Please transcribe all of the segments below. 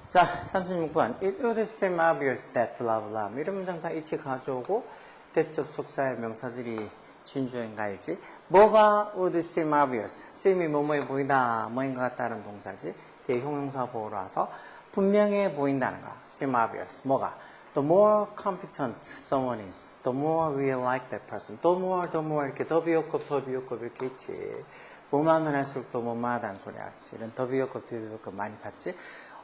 자, 36번. It would seem obvious that blah blah. 이런 문장 다 이치 가져오고 대적 속사의 명사들이 진주인가일지. 뭐가 would seem obvious? seem이 뭐뭐해 보이다, 뭐인 것 같다는 동사지. 뒤에 형용사 보호로 와서 분명해 보인다는 거. seem obvious. 뭐가? The more competent someone is, the more we like that person. the more 이렇게 더 비교급 이렇게 있지. 뭐만 하면 할수록 더 뭐마하다는 소리 알지. 이런 더 비교급 많이 봤지.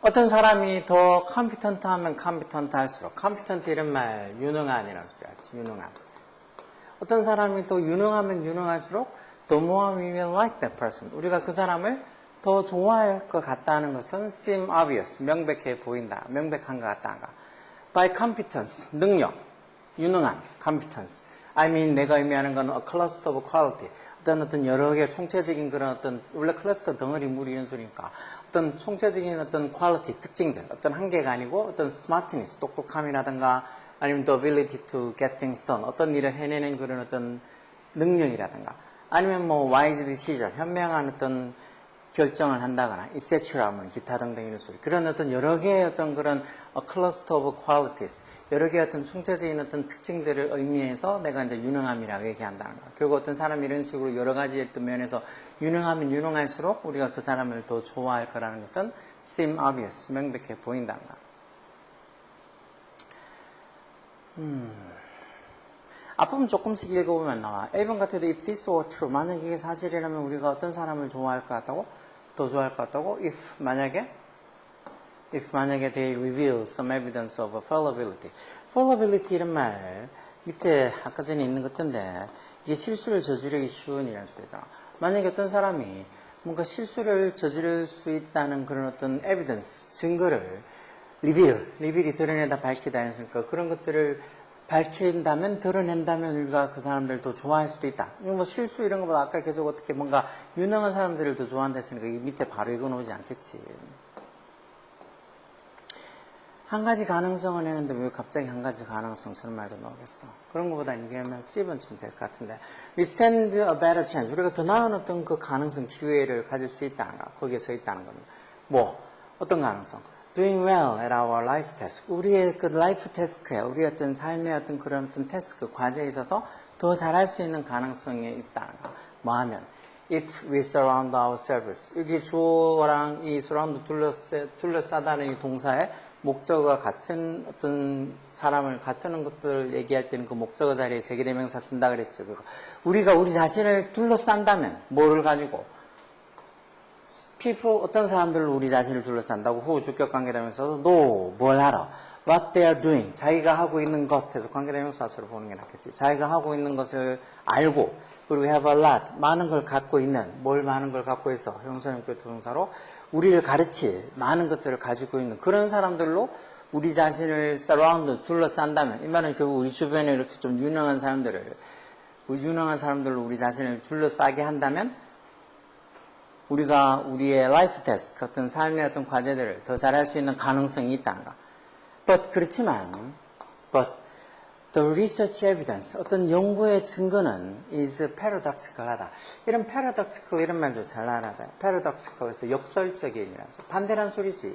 어떤 사람이 더 컴피턴트 하면 컴피턴트 할수록 컴피턴트 이런 말 유능한이라는 소리 알지. 유능한. 어떤 사람이 더 유능하면 유능할수록 the more we will like that person. 우리가 그 사람을 더 좋아할 것 같다는 것은 seem obvious. 명백해 보인다. 명백한 것 같다는 거. by competence. 능력. 유능한. competence. I mean 내가 의미하는 건 a cluster of quality. 어떤 여러 개 총체적인 그런 어떤 원래 클러스터 덩어리 무리 이런 소리니까 어떤 총체적인 어떤 quality 특징들 어떤 한계가 아니고 어떤 smartness 똑똑함이라든가 아니면 the ability to get things done 어떤 일을 해내는 그런 어떤 능력이라든가 아니면 뭐 wise decision 현명한 어떤 결정을 한다거나 etc. 하면 기타 등등 이런 소리 그런 어떤 여러 개의 어떤 그런 a cluster of qualities 여러 개의 어떤 총체적인 어떤 특징들을 의미해서 내가 이제 유능함이라고 얘기한다는 거야. 결국 어떤 사람이 이런 식으로 여러 가지 어떤 면에서 유능하면 유능할수록 우리가 그 사람을 더 좋아할 거라는 것은 seem obvious 명백해 보인다는 거야. 앞부분 조금씩 읽어보면 나와. 1번 같아도 if this were true 만약 이게 사실이라면 우리가 어떤 사람을 좋아할 것 같다고? 더 좋아할 것 같다고? if 만약에 they reveal some evidence of fallibility. fallibility 이런 말 밑에 아까 전에 있는 것 같은데 이게 실수를 저지르기 쉬운 이라는 소리잖아. 만약에 어떤 사람이 뭔가 저지를 수 있다는 그런 어떤 evidence, 증거를 reveal이 드러내다 밝히다 했으니까 그런 것들을 밝힌다면, 드러낸다면 우리가 그 사람들을 더 좋아할 수도 있다. 뭐 실수 이런 것보다 아까 계속 어떻게 뭔가 유능한 사람들을 더 좋아한다 했으니까 이 밑에 바로 이거 나오지 않겠지. 한 가지 가능성은 했는데 왜 갑자기 한 가지 가능성처럼 말도 나오겠어. 그런 것보다 이게 하면 C번쯤 될 것 같은데. We stand a better chance. 우리가 더 나은 어떤 그 가능성, 기회를 가질 수 있다는 거. 거기에 서 있다는 겁니다. 뭐, 어떤 가능성? Doing well at our life task. 우리의 그 life task에, 우리의 어떤 삶의 어떤 그런 어떤 태스크, 과제에 있어서 더 잘할 수 있는 가능성이 있다는 거. 뭐 하면? If we surround ourselves. 여기 주어랑 이 surround 둘러싸다는 이 동사의 목적어가 같은 어떤 사람을 같은 것들을 얘기할 때는 그 목적어 자리에 제기대명사 쓴다 그랬죠. 우리가 우리 자신을 둘러싼다면 뭐를 가지고 people 어떤 사람들을 우리 자신을 둘러싼다고 후 주격 관계대명사도 know 뭘 알아 what they are doing 자기가 하고 있는 것에서 관계대명사로 보는 게 낫겠지. 자기가 하고 있는 것을 알고 그리고 have a lot 많은 걸 갖고 있는 뭘 많은 걸 갖고 있어 형사형표 동사로 우리를 가르칠 많은 것들을 가지고 있는 그런 사람들로 우리 자신을 surround 둘러싼다면 이 말은 결국 우리 주변에 이렇게 좀 유능한 사람들로 우리 자신을 둘러싸게 한다면 우리가 우리의 라이프 태스크 어떤 삶의 어떤 과제들을 더 잘할 수 있는 가능성이 있다는 거. 그렇지만 the research evidence 어떤 연구의 증거는 is paradoxical하다. 이런 paradoxical 이런 말도 잘 알아야 돼. paradoxical에서 역설적인이라는 반대란 소리지.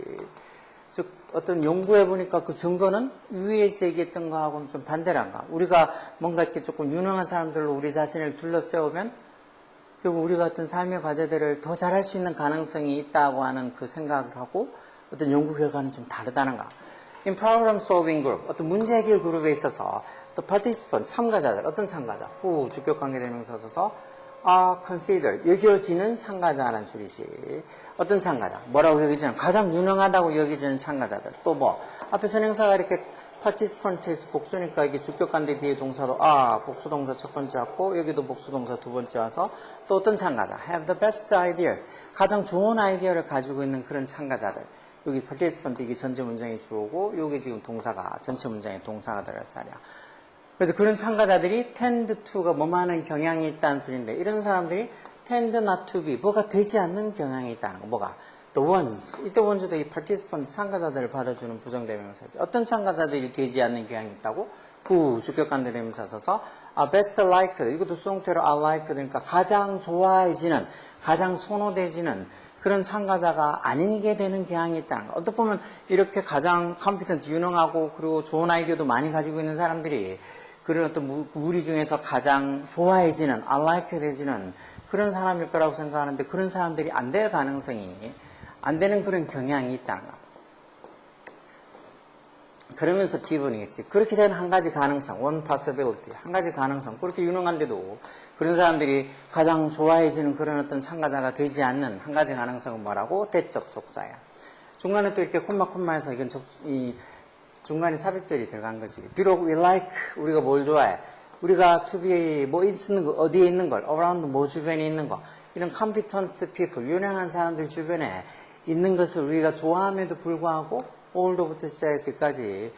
즉 어떤 연구해 보니까 그 증거는 위에서 얘기했던 거하고는 좀 반대란가. 우리가 뭔가 이렇게 조금 유능한 사람들로 우리 자신을 둘러싸우면 결국 우리가 어떤 삶의 과제들을 더 잘할 수 있는 가능성이 있다고 하는 그 생각하고 어떤 연구 결과는 좀 다르다는 거. In problem solving group, 어떤 문제 해결 그룹에 있어서 the participant, 참가자들, 어떤 참가자, 후 주격 관계대명사 써서 are considered, 여겨지는 참가자라는 소리지. 어떤 참가자, 뭐라고 여기지는 가장 유능하다고 여기지는 참가자들. 또 뭐 앞에 선행사가 이렇게 participant에서 복수니까 이게 주격관대 뒤에 동사도 복수동사 첫 번째 왔고 여기도 복수동사 두 번째 와서 또 어떤 참가자 have the best ideas 가장 좋은 아이디어를 가지고 있는 그런 참가자들 여기 participant 이게 전체 문장이 주어고 여기 지금 동사가 전체 문장에 동사가 들어갈 자리야. 그래서 그런 참가자들이 tend to가 뭐하는 경향이 있다는 소리인데 이런 사람들이 tend not to be 뭐가 되지 않는 경향이 있다는 거. 뭐가? The ones. 이때 ones도 이 participant 참가자들을 받아주는 부정대명사지. 어떤 참가자들이 되지 않는 경향이 있다고? 그 주격관대 대명사 써서 best liked 이것도 수동태로 are liked 그러니까 가장 좋아해지는 가장 선호되지는 그런 참가자가 아니게 되는 경향이 있다는 거. 어떻게 보면 이렇게 가장 컴피턴트 유능하고 그리고 좋은 아이디어도 많이 가지고 있는 사람들이 그런 어떤 무리 중에서 가장 좋아해지는, unlike해지는 그런 사람일 거라고 생각하는데 그런 사람들이 안 될 가능성이, 안 되는 그런 경향이 있다는 거. 그러면서 기분이겠지. 그렇게 된 한 가지 가능성, one possibility, 한 가지 가능성. 그렇게 유능한데도 그런 사람들이 가장 좋아해지는 그런 어떤 참가자가 되지 않는 한 가지 가능성은 뭐라고? 대적 속사야. 중간에 또 이렇게 콤마해서 이건 중간에 삽입절이 들어간 거지. 비록 we like, 우리가 뭘 좋아해? 우리가 to be, 뭐 있는 거, 어디에 있는 걸, around 뭐 주변에 있는 거, 이런 competent people, 유능한 사람들 주변에 있는 것을 우리가 좋아함에도 불구하고 all부터 시작해서까지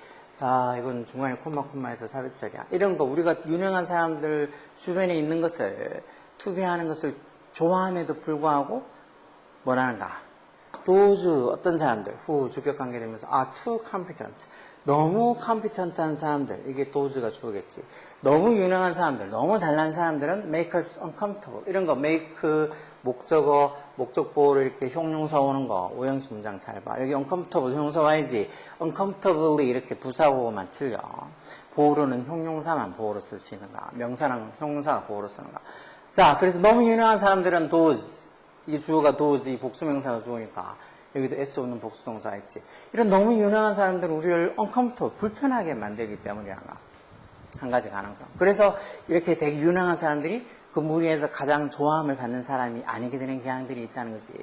이건 중간에 콤마해서 삽입절이야. 이런 거 우리가 유능한 사람들 주변에 있는 것을 투비하는 것을 좋아함에도 불구하고 뭐라는가? those 어떤 사람들 who 주격 관계 되면서 too competent 너무 컴피턴트한 사람들 이게 those가 주어겠지. 너무 유능한 사람들, 너무 잘난 사람들은 make us uncomfortable 이런 거 make 목적어 목적보호를 이렇게 형용사 오는 거 오형식 문장 잘 봐. 여기 uncomfortable 형용사 와야지 uncomfortably 이렇게 부사고만 틀려. 보호로는 형용사만 보호로 쓸 수 있는가. 명사랑 형용사가 보호로 쓰는가. 자, 그래서 너무 유능한 사람들은 those 이 주어가 those 이 복수명사가 주어니까 여기도 S 없는 복수동사 있지. 이런 너무 유능한 사람들은 우리를 uncomfortable 불편하게 만들기 때문이란가. 한 가지 가능성. 그래서 이렇게 되게 유능한 사람들이 그 무리에서 가장 좋아함을 받는 사람이 아니게 되는 경향들이 있다는 거지.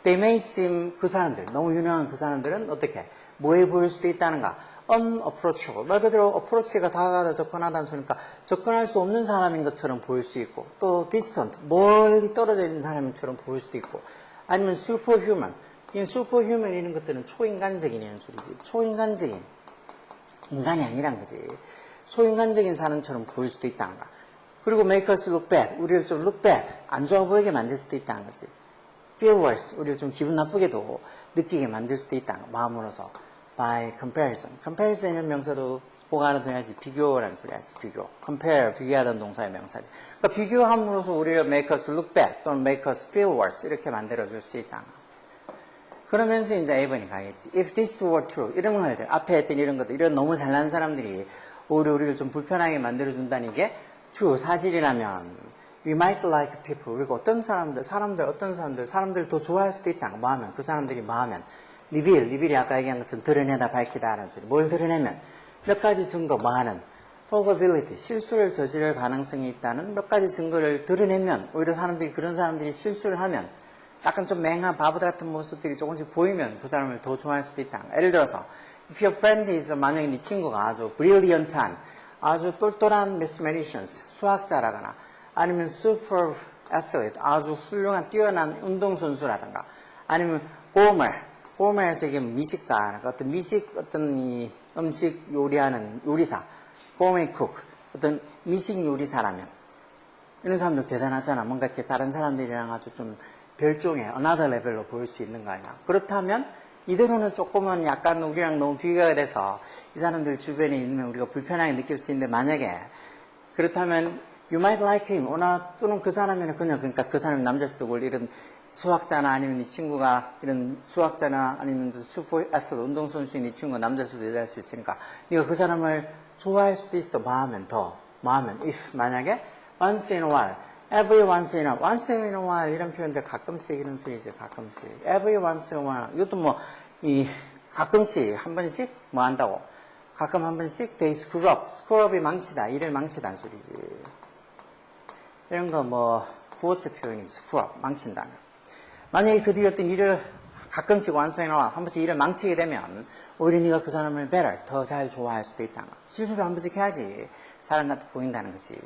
They may seem 그 사람들, 너무 유능한 그 사람들은 어떻게? 뭐해 보일 수도 있다는가? unapproachable. 말 그대로 approach가 다가가다 접근하다는 소리니까 접근할 수 없는 사람인 것처럼 보일 수 있고 또 distant, 멀리 떨어져 있는 사람처럼 보일 수도 있고 아니면 superhuman. 이 superhuman 이런 것들은 초인간적인이라는 소리지. 초인간적인. 인간이 아니란 거지. 초인간적인 사람처럼 보일 수도 있다는가. 그리고 make us look bad. 우리를 좀 look bad. 안 좋아 보이게 만들 수도 있다는 거지. feel worse. 우리를 좀 기분 나쁘게도 느끼게 만들 수도 있다는 거. 마음으로서. by comparison. comparison이라는 명사도 꼭 알아둬야지. 비교라는 소리야지. 비교. compare. 비교하던 동사의 명사지. 그러니까 비교함으로써 우리를 make us look bad 또는 make us feel worse 이렇게 만들어줄 수 있다는 거. 그러면서 이제 A번이 가겠지. If this were true. 이런 말들. 앞에 했던 이런 것들. 이런 너무 잘난 사람들이 오히려 우리를 좀 불편하게 만들어준다는 게 true. 사실이라면 we might like people. 우리가 어떤 사람들 사람들 더 좋아할 수도 있다. 뭐 하면? 그 사람들이 뭐 하면? reveal이 아까 얘기한 것처럼 드러내다 밝히다 라는 소리. 뭘 드러내면? 몇 가지 증거 뭐 하는? fallibility. 실수를 저지를 가능성이 있다는 몇 가지 증거를 드러내면 오히려 그런 사람들이 실수를 하면 약간 좀 맹한 바보들 같은 모습들이 조금씩 보이면 그 사람을 더 좋아할 수도 있다. 예를 들어서 if your friend is 만약에 네 친구가 아주 brilliant한 아주 똘똘한 mathematicians 수학자라거나 아니면 super athlete 아주 훌륭한 뛰어난 운동선수라든가 아니면 고mer에서 이게 미식가 어떤 이 음식 요리하는 요리사 gourmet cook 어떤 미식 요리사라면 이런 사람들 대단하잖아. 뭔가 이렇게 다른 사람들이랑 아주 좀 별종의 another level로 보일 수 있는 거 아니야. 그렇다면 이대로는 조금은 약간 우리랑 너무 비교가 돼서 이 사람들 주변에 있으면 우리가 불편하게 느낄 수 있는데 만약에 그렇다면 you might like him 또는 그 사람이나 그러니까 그 사람이 남자일 수도 있고 이런 수학자나 아니면 이 친구가 이런 수학자나 아니면 슈퍼 애슬 운동선수인 이 친구가 남자일 수도 여자일 수 있으니까 네가 그 사람을 좋아할 수도 있어. 마음은 if 만약에 once in a while every once in a while 이런 표현들 가끔씩 이런 소리죠. 가끔씩 every once in a while 이것도 가끔씩 한 번씩 뭐 한다고 가끔 한 번씩 they screw up이 망치다 일을 망치다는 소리지. 이런 거 구어체 표현이 screw up 망친다는. 만약에 그들이 어떤 일을 가끔씩 once in a while 한 번씩 일을 망치게 되면 오히려 네가 그 사람을 better 더 잘 좋아할 수도 있다. 실수를 한 번씩 해야지 사람 같아 보인다는 거지.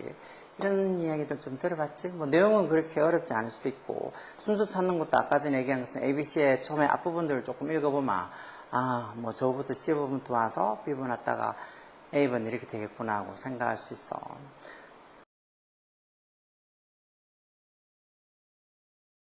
이런 이야기들 좀 들어봤지? 내용은 그렇게 어렵지 않을 수도 있고 순서 찾는 것도 아까 전에 얘기한 것처럼 ABC의 처음에 앞부분들을 조금 읽어보면 저부터 C부분부터 와서 B부분 왔다가 A번 이렇게 되겠구나 하고 생각할 수 있어.